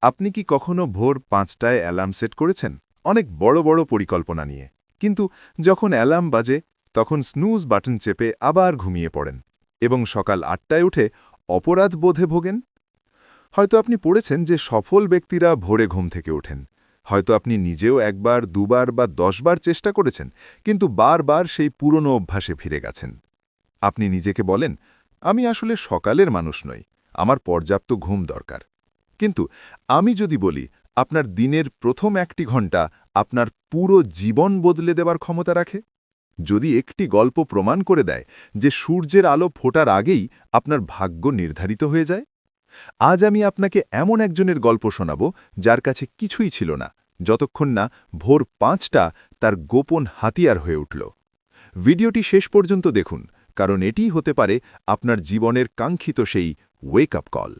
আপনি কি কখনো ভোর ৫টায় অ্যালার্ম সেট করেছেন অনেক বড় বড় পরিকল্পনা নিয়ে, কিন্তু যখন অ্যালার্ম বাজে তখন স্নুজ বাটন চেপে আবার ঘুমিয়ে পড়েন এবং সকাল ৮টায় উঠে অপরাধ বোধে ভোগেন? হয়তো আপনি পড়েছেন যে সফল ব্যক্তিরা ভোরে ঘুম থেকে ওঠেন। হয়তো আপনি নিজেও একবার, দুবার বা ১০বার চেষ্টা করেছেন, কিন্তু বারবার সেই পুরনো অভ্যাসে ফিরে গেছেন। আপনি নিজেকে বলেন, আমি আসলে সকালের মানুষ নই, আমার পর্যাপ্ত ঘুম দরকার। কিন্তু আমি যদি বলি, আপনার দিনের প্রথম ১টি ঘণ্টা আপনার পুরো জীবন বদলে দেবার ক্ষমতা রাখে, যদি একটি গল্প প্রমাণ করে দেয় যে সূর্যের আলো ফোটার আগেই আপনার ভাগ্য নির্ধারিত হয়ে যায়। আজ আমি আপনাকে এমন একজনের গল্প শোনাব যার কাছে কিছুই ছিল না, যতক্ষণ না ভোর ৫টা তার গোপন হাতিয়ার হয়ে উঠল। ভিডিওটি শেষ পর্যন্ত দেখুন, কারণ এটিই হতে পারে আপনার জীবনের কাঙ্ক্ষিত সেই ওয়েক আপ কল।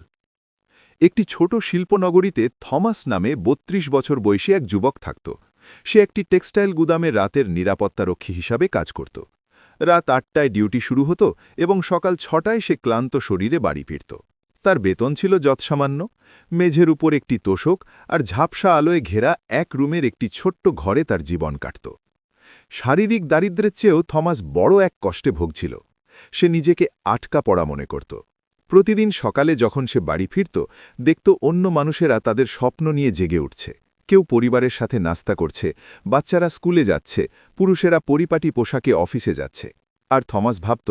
একটি ছোট শিল্পনগরীতে থমাস নামে ৩২ বছর বয়সী এক যুবক থাকত। সে একটি টেক্সটাইল গুদামে রাতের নিরাপত্তারক্ষী হিসাবে কাজ করত। রাত ৮টায় ডিউটি শুরু হতো এবং সকাল ৬টায় সে ক্লান্ত শরীরে বাড়ি ফিরত। তার বেতন ছিল যৎসামান্য। মেঝের উপর একটি তোশক আর ঝাপসা আলোয় ঘেরা এক রুমের একটি ছোট্ট ঘরে তার জীবন কাটত। শারীরিক দারিদ্র্যের চেয়েও থমাস বড় এক কষ্টে ভুগছিল। সে নিজেকে আটকা পড়া মনে করত। প্রতিদিন সকালে যখন সে বাড়ি ফিরত, দেখত অন্য মানুষেরা তাদের স্বপ্ন নিয়ে জেগে উঠছে। কেউ পরিবারের সাথে নাস্তা করছে, বাচ্চারা স্কুলে যাচ্ছে, পুরুষেরা পরিপাটি পোশাকে অফিসে যাচ্ছে। আর থমাস ভাবত,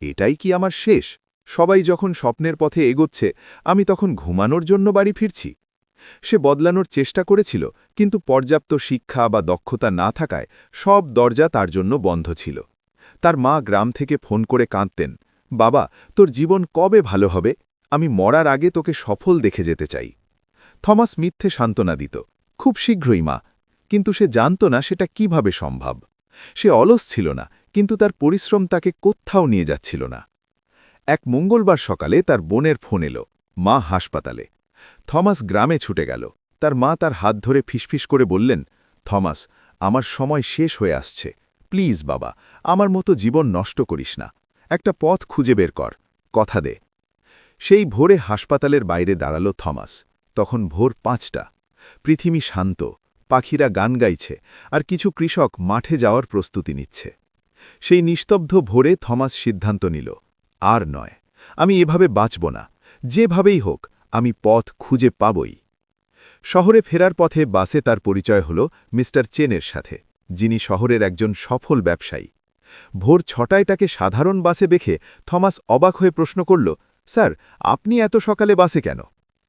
এটাই কি আমার শেষ? সবাই যখন স্বপ্নের পথে এগোচ্ছে, আমি তখন ঘুমানোর জন্য বাড়ি ফিরছি। সে বদলানোর চেষ্টা করেছিল, কিন্তু পর্যাপ্ত শিক্ষা বা দক্ষতা না থাকায় সব দরজা তার জন্য বন্ধ ছিল। তার মা গ্রাম থেকে ফোন করে কাঁদতেন, বাবা, তোর জীবন কবে ভালো হবে? আমি মরার আগে তোকে সফল দেখে যেতে চাই। থমাস মিথ্যে সান্ত্বনা দিত, খুব শীঘ্রই মা। কিন্তু সে জানত না সেটা কিভাবে সম্ভব। সে অলস ছিল না, কিন্তু তার পরিশ্রম তাকে কোত্থাও নিয়ে যাচ্ছিল না। এক মঙ্গলবার সকালে তার বোনের ফোন এলো, মা হাসপাতালে। থমাস গ্রামে ছুটে গেল। তার মা তার হাত ধরে ফিসফিস করে বললেন, থমাস, আমার সময় শেষ হয়ে আসছে। প্লিজ বাবা, আমার মতো জীবন নষ্ট করিস না। একটা পথ খুঁজে বের কর, কথা দে। সেই ভোরে হাসপাতালের বাইরে দাঁড়াল থমাস। তখন ভোর ৫টা। পৃথিবী শান্ত, পাখিরা গান গাইছে, আর কিছু কৃষক মাঠে যাওয়ার প্রস্তুতি নিচ্ছে। সেই নিস্তব্ধ ভোরে থমাস সিদ্ধান্ত নিল, আর নয়, আমি এভাবে বাঁচব না। যেভাবেই হোক আমি পথ খুঁজে পাবই। শহরে ফেরার পথে বাসে তার পরিচয় হল মিস্টার চেনের সাথে, যিনি শহরের একজন সফল ব্যবসায়ী। ভোর ৬টায় তাকে সাধারণ বাসে দেখে থমাস অবাক হয়ে প্রশ্ন করল, স্যার, আপনি এত সকালে বাসে কেন?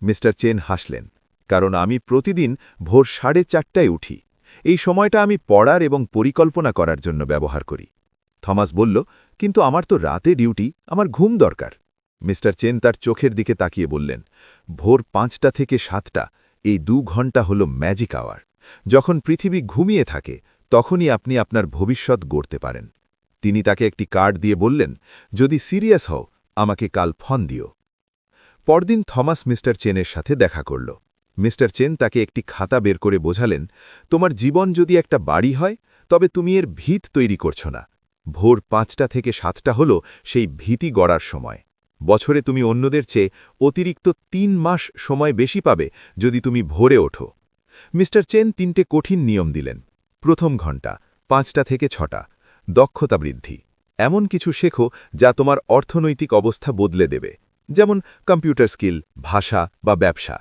মিস্টার চেন হাসলেন, কারণ আমি প্রতিদিন ভোর ৪:৩০টায় উঠি। এই সময়টা আমি পড়ার এবং পরিকল্পনা করার জন্য ব্যবহার করি। থমাস বলল, কিন্তু আমার তো রাতে ডিউটি, আমার ঘুম দরকার। মিস্টার চেন তার চোখের দিকে তাকিয়ে বললেন, ভোর ৫টা থেকে ৭টা, এই ২ ঘণ্টা হল ম্যাজিক আওয়ার। যখন পৃথিবী ঘুমিয়ে থাকে, তখনই আপনি আপনার ভবিষ্যৎ গড়তে পারেন। তিনি তাকে একটি কার্ড দিয়ে বললেন, যদি সিরিয়াস হও, আমাকে কাল ফোন দিও। পরদিন থমাস মিস্টার চেনের সাথে দেখা করল। মিস্টার চেন তাকে একটি খাতা বের করে বোঝালেন, তোমার জীবন যদি একটা বাড়ি হয়, তবে তুমি এর ভিত তৈরি করছ না। ভোর ৫টা থেকে ৭টা হল সেই ভীতি গড়ার সময়। বছরে তুমি অন্যদের চেয়ে অতিরিক্ত ৩ মাস সময় বেশি পাবে যদি তুমি ভোরে ওঠো। মিস্টার চেন ৩টে কঠিন নিয়ম দিলেন। প্রথম ঘণ্টা ৫টা থেকে ৬টা, দক্ষতা বৃদ্ধি। এমন কিছু শেখো যা তোমার অর্থনৈতিক অবস্থা বদলে দেবে, যেমন কম্পিউটার স্কিল, ভাষা বা ব্যবসা।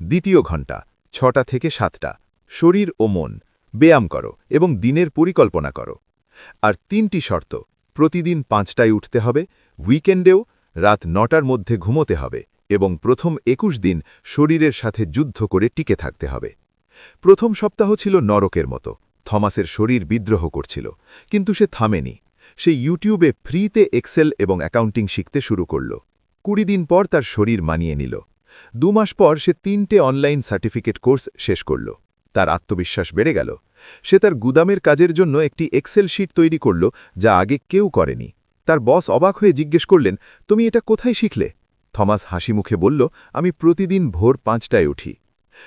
দ্বিতীয় ঘণ্টা ৬টা থেকে ৭টা, শরীর ও মন, ব্যায়াম করো এবং দিনের পরিকল্পনা করো। আর ৩টি শর্ত, প্রতিদিন ৫টায় উঠতে হবে, উইকেন্ডেও রাত ৯টার মধ্যে ঘুমোতে হবে এবং প্রথম ২১ দিন শরীরের সাথে যুদ্ধ করে টিকে থাকতে হবে। প্রথম সপ্তাহ ছিল নরকের মতো। থমাসের শরীর বিদ্রোহ করছিল, কিন্তু সে থামেনি। সে ইউটিউবে ফ্রিতে এক্সেল এবং অ্যাকাউন্টিং শিখতে শুরু করল। ২০ দিন পর তার শরীর মানিয়ে নিল। ২ মাস পর সে ৩টে অনলাইন সার্টিফিকেট কোর্স শেষ করল। তার আত্মবিশ্বাস বেড়ে গেল। সে তার গুদামের কাজের জন্য একটি এক্সেল শিট তৈরি করল, যা আগে কেউ করেনি। তার বস অবাক হয়ে জিজ্ঞেস করলেন, তুমি এটা কোথায় শিখলে? থমাস হাসি মুখে বলল, আমি প্রতিদিন ভোর ৫টায় উঠি।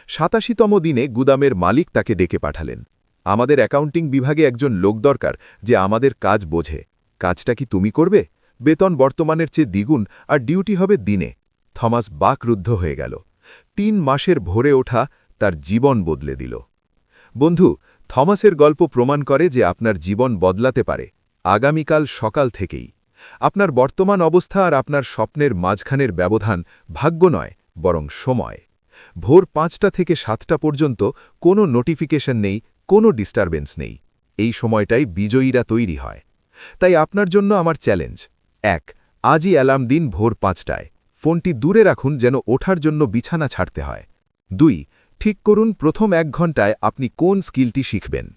৮৭তম দিনে গুদামের মালিক তাকে ডেকে পাঠালেন। আমাদের অ্যাকাউন্টিং বিভাগে একজন লোক দরকার যে আমাদের কাজ বোঝে। কাজটা কি তুমি করবে? বেতন বর্তমানের চেয়ে দ্বিগুণ আর ডিউটি হবে দিনে। থমাস বাকরুদ্ধ হয়ে গেল। 3 মাসের ভোরে ওঠা তার জীবন বদলে দিল। বন্ধু, থমাসের গল্প প্রমাণ করে যে আপনার জীবন বদলাতে পারে আগামীকাল সকাল থেকেই। আপনার বর্তমান অবস্থা আর আপনার স্বপ্নের মাঝখানের ব্যবধান ভাগ্য নয়, বরং সময়। ভোর 5টা থেকে 7টা পর্যন্ত কোনো নোটিফিকেশন নেই, কোনো ডিস্টারবেন্স নেই। এই সময়টাই বিজয়ীরা তৈরি হয়। তাই আপনার জন্য আমার চ্যালেঞ্জ: 1, আজই অ্যালার্ম দিন ভোর 5টায়। ফোনটি দূরে রাখুন যেন ওঠার জন্য বিছানা ছাড়তে হয়। 2, ঠিক করুন প্রথম 1 ঘন্টায় আপনি কোন স্কিলটি শিখবেন।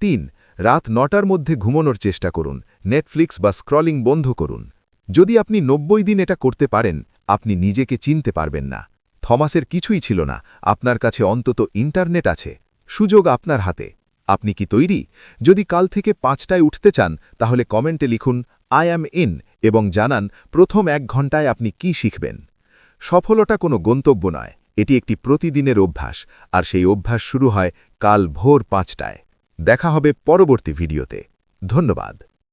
3, রাত 9টার মধ্যে ঘুমানোর চেষ্টা করুন, নেটফ্লিক্স বা স্ক্রলিং বন্ধ করুন। যদি আপনি 90 দিন এটা করতে পারেন, আপনি নিজেকে চিনতে পারবেন না। থমাসের কিছুই ছিল না, আপনার কাছে অন্তত ইন্টারনেট আছে। সুযোগ আপনার হাতে। আপনি কি তৈরি? যদি কাল থেকে 5টায় উঠতে চান, তাহলে কমেন্টে লিখুন আই অ্যাম ইন এবং জানান প্রথম 1 ঘন্টায় আপনি কি শিখবেন। সফলতা কোনো গন্তব্য নয়, এটি একটি প্রতিদিনের অভ্যাস, আর সেই অভ্যাস শুরু হয় কাল ভোর 5টায়। দেখা হবে পরবর্তী ভিডিওতে। ধন্যবাদ।